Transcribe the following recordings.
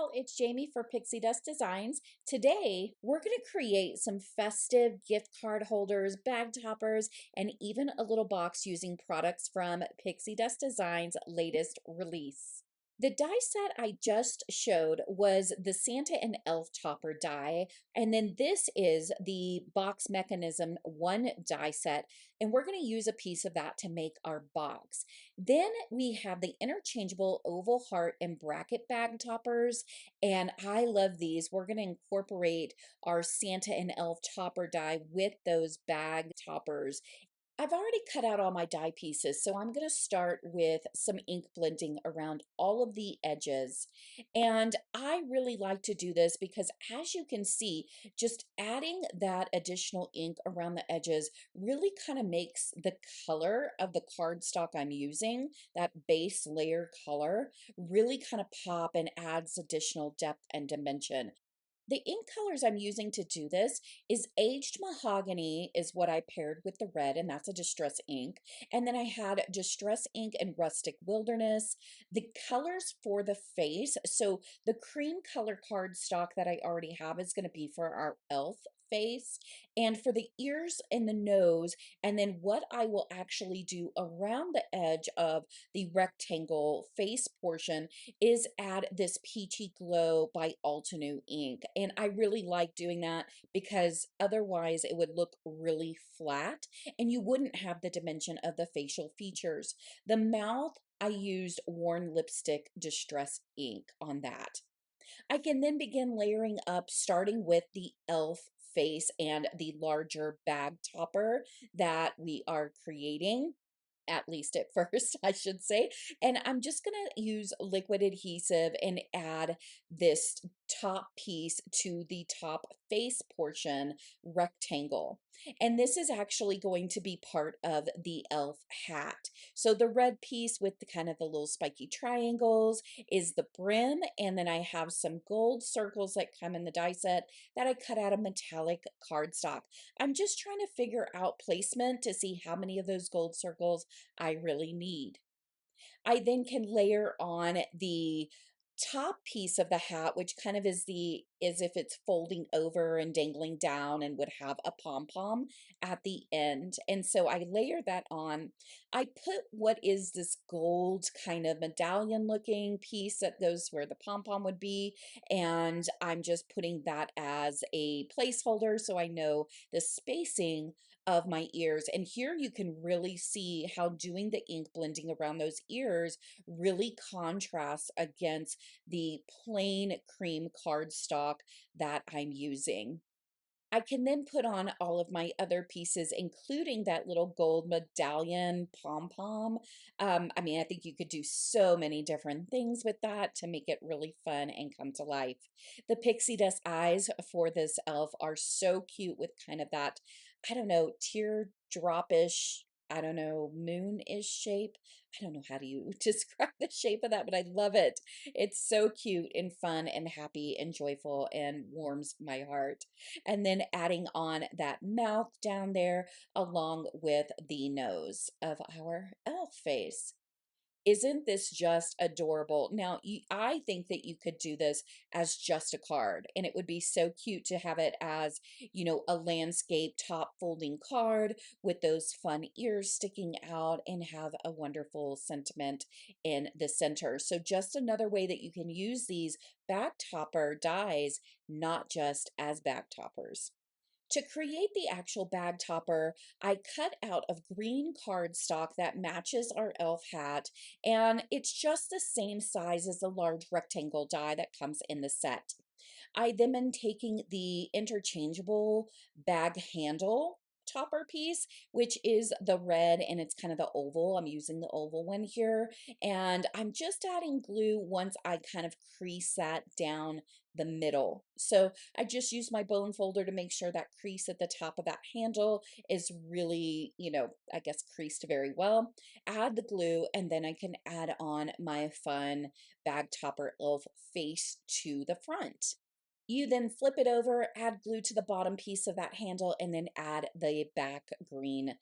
y'all, it's Jaemi for Pixi Dust Designs. Today, we're going to create some festive gift card holders, bag toppers, and even a little box using products from Pixi Dust Designs' latest release. The die set I just showed was the Santa and Elf topper die, and then this is the box mechanism one die set, and we're going to use a piece of that to make our box. Then we have the interchangeable oval heart and bracket bag toppers, and I love these. We're going to incorporate our Santa and Elf topper die with those bag toppers. I've already cut out all my die pieces, so I'm going to start with some ink blending around all of the edges. And I really like to do this because, as you can see, just adding that additional ink around the edges really kind of makes the color of the cardstock I'm using, that base layer color, really kind of pop and adds additional depth and dimension. The ink colors I'm using to do this is aged mahogany is what I paired with the red, and that's a distress ink. And then I had distress ink and rustic wilderness. The colors for the face, so the cream color cardstock that I already have is going to be for our elf face, and for the ears and the nose, and then what I will actually do around the edge of the rectangle face portion is add this Peachy Glow by Altenew ink. And I really like doing that because otherwise it would look really flat and you wouldn't have the dimension of the facial features. The mouth, I used Worn Lipstick Distress ink on that. I can then begin layering up, starting with the elf face and the larger bag topper that we are creating, at least at first, I should say. And I'm just going to use liquid adhesive and add this top piece to the top face portion rectangle. And this is actually going to be part of the elf hat. So the red piece with the kind of the little spiky triangles is the brim. And then I have some gold circles that come in the die set that I cut out of metallic cardstock. I'm just trying to figure out placement to see how many of those gold circles I really need. I then can layer on the top piece of the hat, which kind of is the as if it's folding over and dangling down and would have a pom-pom at the end. And so I layer that on. I put what is this gold kind of medallion looking piece that goes where the pom-pom would be, and I'm just putting that as a placeholder so I know the spacing of my ears. And here you can really see how doing the ink blending around those ears really contrasts against the plain cream cardstock that I'm using. I can then put on all of my other pieces, including that little gold medallion pom-pom. I mean, I think you could do so many different things with that to make it really fun and come to life. The pixie dust eyes for this elf are so cute with kind of that, I don't know, teardrop-ish, I don't know, moon-ish shape. I don't know how do you describe the shape of that, but I love it. It's so cute and fun and happy and joyful and warms my heart. And then adding on that mouth down there along with the nose of our elf face. Isn't this just adorable? Now, I think that you could do this as just a card, and it would be so cute to have it as, a landscape top folding card with those fun ears sticking out and have a wonderful sentiment in the center. So just another way that you can use these back topper dies, not just as back toppers. To create the actual bag topper, I cut out of green cardstock that matches our elf hat, and it's just the same size as the large rectangle die that comes in the set. I then am taking the interchangeable bag handle topper piece, which is the red and it's kind of the oval. I'm using the oval one here. And I'm just adding glue once I kind of crease that down the middle. So I just use my bone folder to make sure that crease at the top of that handle is really, I guess creased very well. Add the glue and then I can add on my fun bag topper elf face to the front. You then flip it over, add glue to the bottom piece of that handle, and then add the back green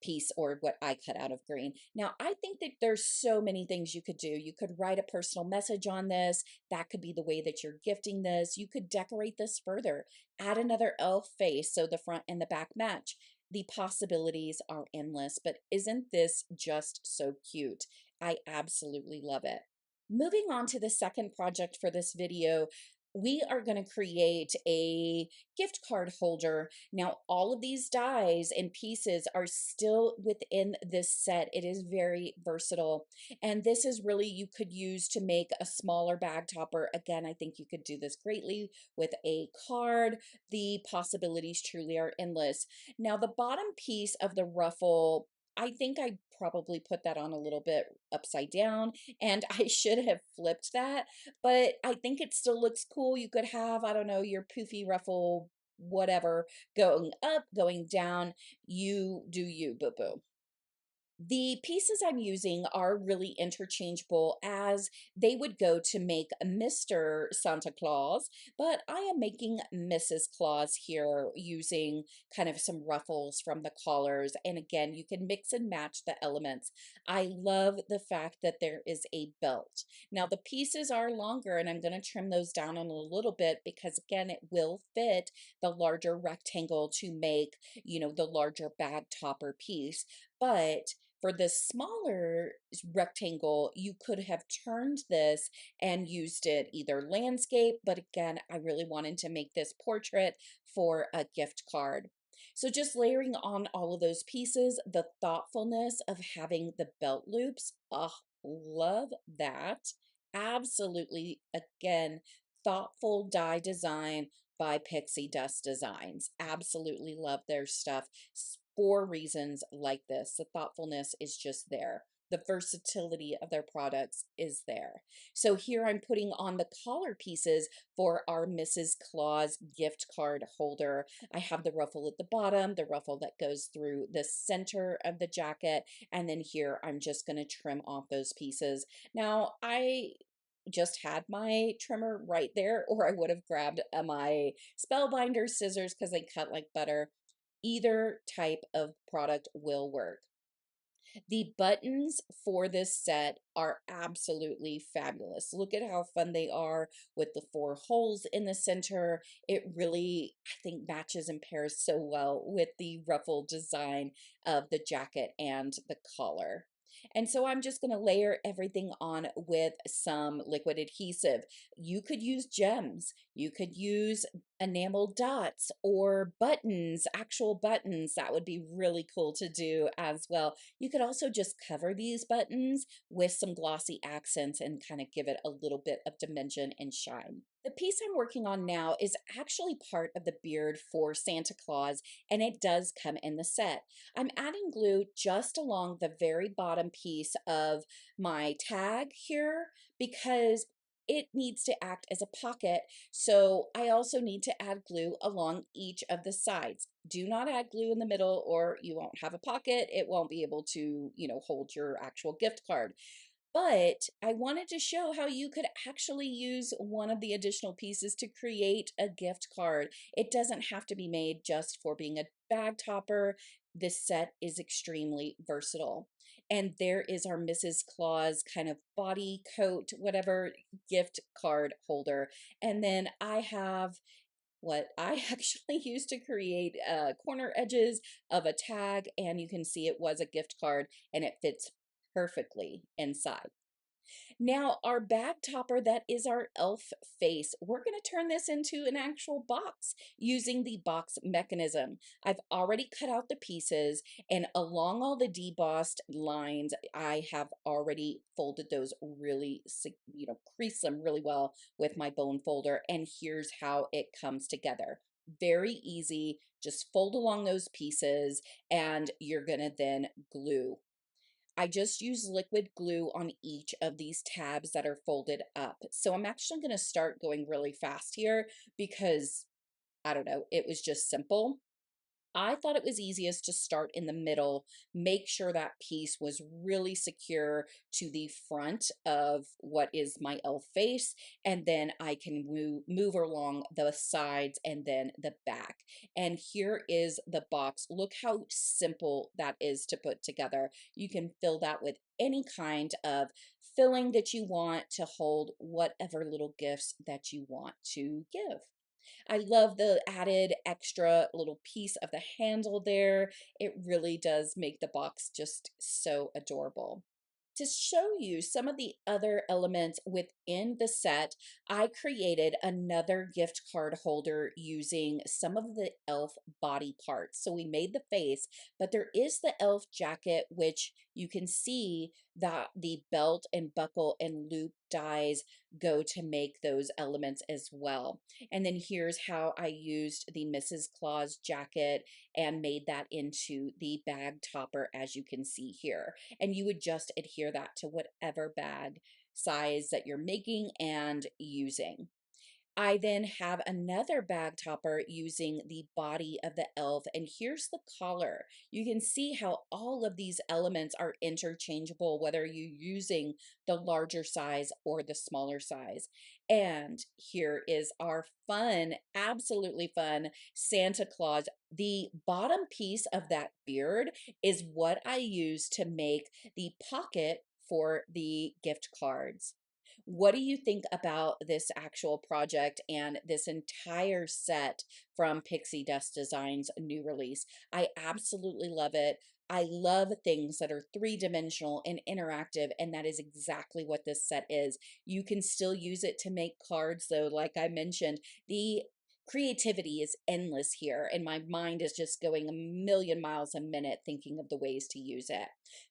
piece, or what I cut out of green. Now, I think that there's so many things you could do. You could write a personal message on this. That could be the way that you're gifting this. You could decorate this further. Add another elf face so the front and the back match. The possibilities are endless, but isn't this just so cute? I absolutely love it. Moving on to the second project for this video, we are going to create a gift card holder. Now, all of these dies and pieces are still within this set. It is very versatile. And this is really, you could use to make a smaller bag topper. Again, I think you could do this greatly with a card. The possibilities truly are endless. Now, the bottom piece of the ruffle, I think I probably put that on a little bit upside down, and I should have flipped that, but I think it still looks cool. You could have, I don't know, your poofy ruffle, whatever, going up, going down. You do you, boo boo. The pieces I'm using are really interchangeable, as they would go to make Mr. Santa Claus, but I am making Mrs. Claus here using kind of some ruffles from the collars. And again, you can mix and match the elements. I love the fact that there is a belt. Now, the pieces are longer, and I'm going to trim those down in a little bit because, again, it will fit the larger rectangle to make, the larger bag topper piece. But for this smaller rectangle, you could have turned this and used it either landscape, but again, I really wanted to make this portrait for a gift card. So just layering on all of those pieces, the thoughtfulness of having the belt loops, oh, love that. Absolutely, again, thoughtful die design by Pixi Dust Designs. Absolutely love their stuff for reasons like this. The thoughtfulness is just there. The versatility of their products is there. So here I'm putting on the collar pieces for our Mrs. Claus gift card holder. I have the ruffle at the bottom, the ruffle that goes through the center of the jacket, and then here I'm just going to trim off those pieces. Now, I just had my trimmer right there, or I would have grabbed my spellbinder scissors because they cut like butter. Either type of product will work. The buttons for this set are absolutely fabulous. Look at how fun they are with the 4 holes in the center. It really, I think, matches and pairs so well with the ruffle design of the jacket and the collar. And so I'm just going to layer everything on with some liquid adhesive. You could use gems. You could use enamel dots or buttons, actual buttons. That would be really cool to do as well. You could also just cover these buttons with some glossy accents and kind of give it a little bit of dimension and shine. The piece I'm working on now is actually part of the beard for Santa Claus, and it does come in the set. I'm adding glue just along the very bottom piece of my tag here because it needs to act as a pocket. So I also need to add glue along each of the sides. Do not add glue in the middle or you won't have a pocket. It won't be able to, hold your actual gift card. But I wanted to show how you could actually use one of the additional pieces to create a gift card. It doesn't have to be made just for being a bag topper. This set is extremely versatile. And there is our Mrs. Claus kind of body coat, whatever gift card holder. And then I have what I actually used to create corner edges of a tag, and you can see it was a gift card and it fits perfectly inside. Now, our bag topper, that is our elf face. We're going to turn this into an actual box using the box mechanism. I've already cut out the pieces, and along all the debossed lines, I have already folded those really, crease them really well with my bone folder. And here's how it comes together. Very easy. Just fold along those pieces, and you're going to then glue. I just use liquid glue on each of these tabs that are folded up. So I'm actually going to start going really fast here because, I don't know, it was just simple. I thought it was easiest to start in the middle, make sure that piece was really secure to the front of what is my elf face, and then I can move along the sides and then the back. And here is the box. Look how simple that is to put together. You can fill that with any kind of filling that you want to hold whatever little gifts that you want to give. I love the added extra little piece of the handle there. It really does make the box just so adorable. To show you some of the other elements within the set, I created another gift card holder using some of the elf body parts. So we made the face, but there is the elf jacket, which you can see that the belt and buckle and loop dies go to make those elements as well. And then here's how I used the Mrs. Claus jacket and made that into the bag topper, as you can see here. And you would just adhere that to whatever bag size that you're making and using. I then have another bag topper using the body of the elf, and here's the collar. You can see how all of these elements are interchangeable, whether you're using the larger size or the smaller size. And here is our fun, absolutely fun Santa Claus. The bottom piece of that beard is what I use to make the pocket for the gift cards. What do you think about this actual project and this entire set from Pixi Dust Designs' new release? I absolutely love it. I love things that are three-dimensional and interactive, and that is exactly what this set is. You can still use it to make cards, though, like I mentioned. The creativity is endless here, and my mind is just going a million miles a minute thinking of the ways to use it.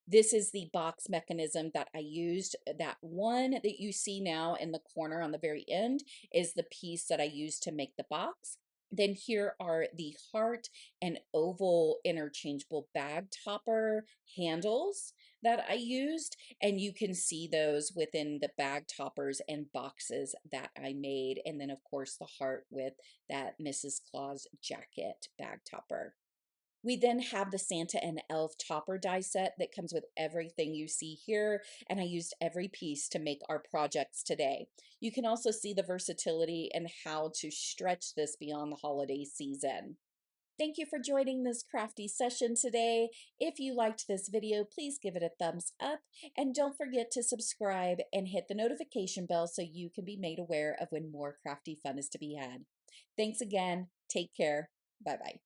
This is the box mechanism that I used. That one that you see now in the corner on the very end is the piece that I used to make the box. Then here are the heart and oval interchangeable bag topper handles that I used, and you can see those within the bag toppers and boxes that I made. And then, of course, the heart with that Mrs. Claus jacket bag topper. We then have the Santa and Elf topper die set that comes with everything you see here, and I used every piece to make our projects today. You can also see the versatility and how to stretch this beyond the holiday season. Thank you for joining this crafty session today. If you liked this video, please give it a thumbs up, and don't forget to subscribe and hit the notification bell so you can be made aware of when more crafty fun is to be had. Thanks again. Take care. Bye-bye.